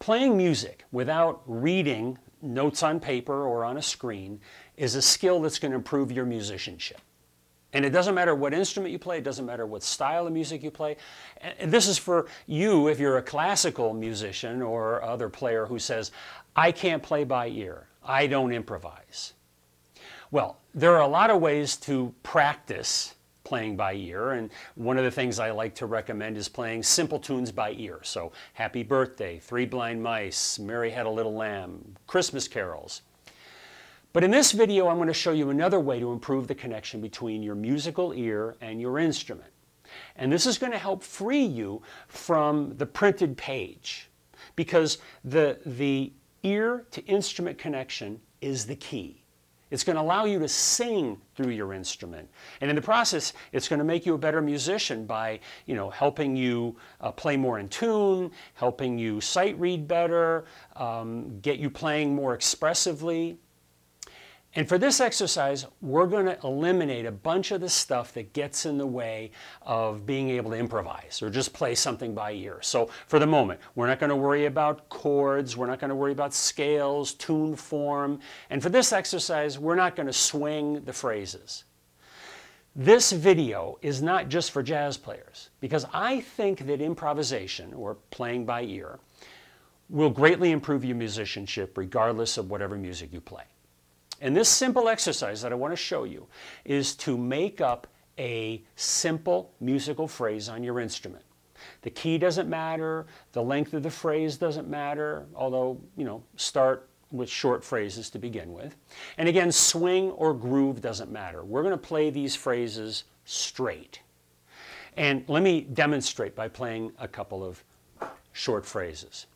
playing music without reading notes on paper or on a screen is a skill that's going to improve your musicianship. And it doesn't matter what instrument you play, it doesn't matter what style of music you play. And this is for you if you're a classical musician or other player who says, I can't play by ear, I don't improvise. Well, there are a lot of ways to practice playing by ear, and one of the things I like to recommend is playing simple tunes by ear. So Happy Birthday, Three Blind Mice, Mary Had a Little Lamb, Christmas carols. But in this video, I'm going to show you another way to improve the connection between your musical ear and your instrument. And this is going to help free you from the printed page, because the ear to instrument connection is the key. It's going to allow you to sing through your instrument. And in the process, it's going to make you a better musician by, helping you play more in tune, helping you sight read better, get you playing more expressively. And for this exercise, we're going to eliminate a bunch of the stuff that gets in the way of being able to improvise or just play something by ear. So for the moment, we're not going to worry about chords, we're not going to worry about scales, tune form, and for this exercise, we're not going to swing the phrases. This video is not just for jazz players, because I think that improvisation, or playing by ear, will greatly improve your musicianship regardless of whatever music you play. And this simple exercise that I want to show you is to make up a simple musical phrase on your instrument. The key doesn't matter, the length of the phrase doesn't matter, although, start with short phrases to begin with. And again, swing or groove doesn't matter. We're going to play these phrases straight. And let me demonstrate by playing a couple of short phrases.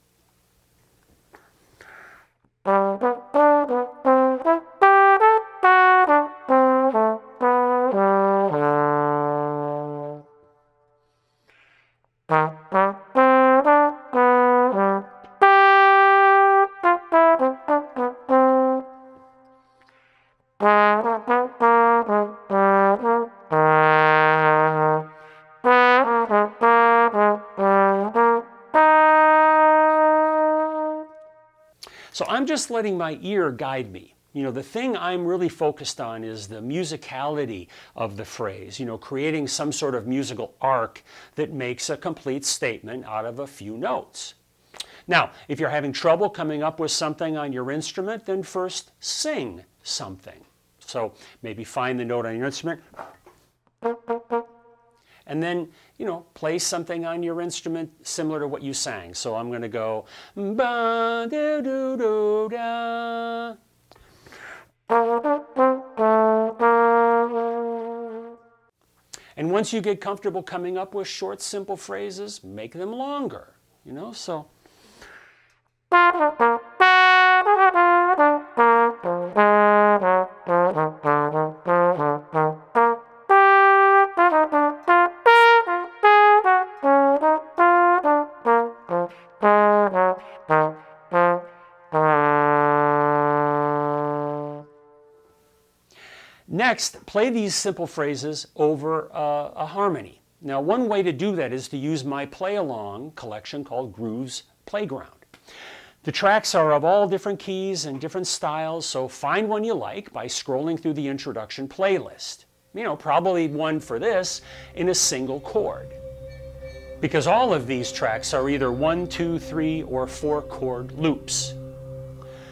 So I'm just letting my ear guide me. The thing I'm really focused on is the musicality of the phrase, creating some sort of musical arc that makes a complete statement out of a few notes. Now, if you're having trouble coming up with something on your instrument, then first sing something. So maybe find the note on your instrument, and then, play something on your instrument similar to what you sang. So I'm going to go ba do do do da. And once you get comfortable coming up with short, simple phrases, make them longer. So. Next, play these simple phrases over a harmony. Now, one way to do that is to use my play-along collection called Groovz Playground. The tracks are of all different keys and different styles, so find one you like by scrolling through the introduction playlist. Probably one for this in a single chord. Because all of these tracks are either 1, 2, 3, or 4 chord loops.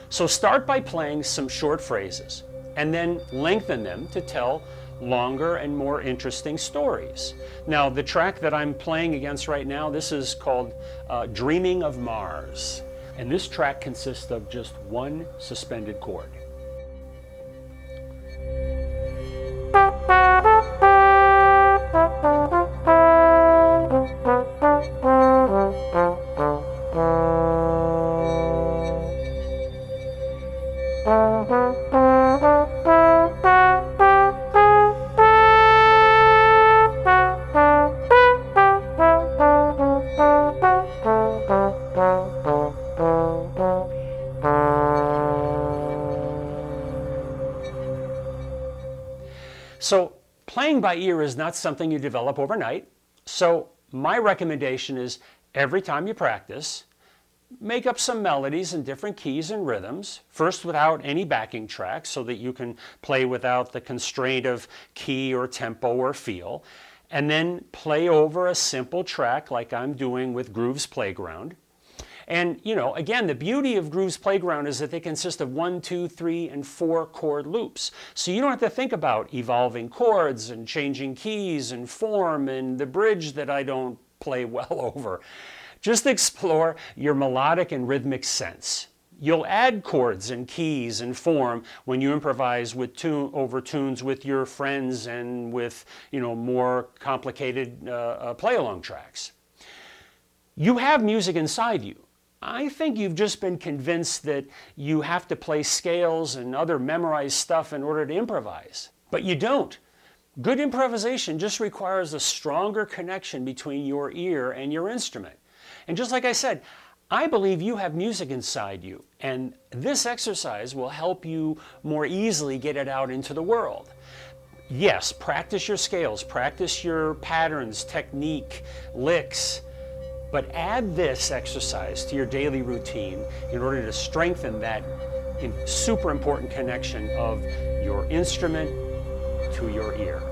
So start by playing some short phrases, and then lengthen them to tell longer and more interesting stories. Now, the track that I'm playing against right now, this is called Dreaming of Mars. And this track consists of just one suspended chord. So playing by ear is not something you develop overnight. So my recommendation is every time you practice, make up some melodies in different keys and rhythms, first without any backing tracks so that you can play without the constraint of key or tempo or feel, and then play over a simple track like I'm doing with Groovz Playground. And again, the beauty of Groovz Playground is that they consist of 1, 2, 3, and 4 chord loops. So you don't have to think about evolving chords and changing keys and form and the bridge that I don't play well over. Just explore your melodic and rhythmic sense. You'll add chords and keys and form when you improvise with over tunes with your friends and with more complicated play-along tracks. You have music inside you. I think you've just been convinced that you have to play scales and other memorized stuff in order to improvise. But you don't. Good improvisation just requires a stronger connection between your ear and your instrument. And just like I said, I believe you have music inside you, and this exercise will help you more easily get it out into the world. Yes, practice your scales, practice your patterns, technique, licks, but add this exercise to your daily routine in order to strengthen that super important connection of your instrument to your ear.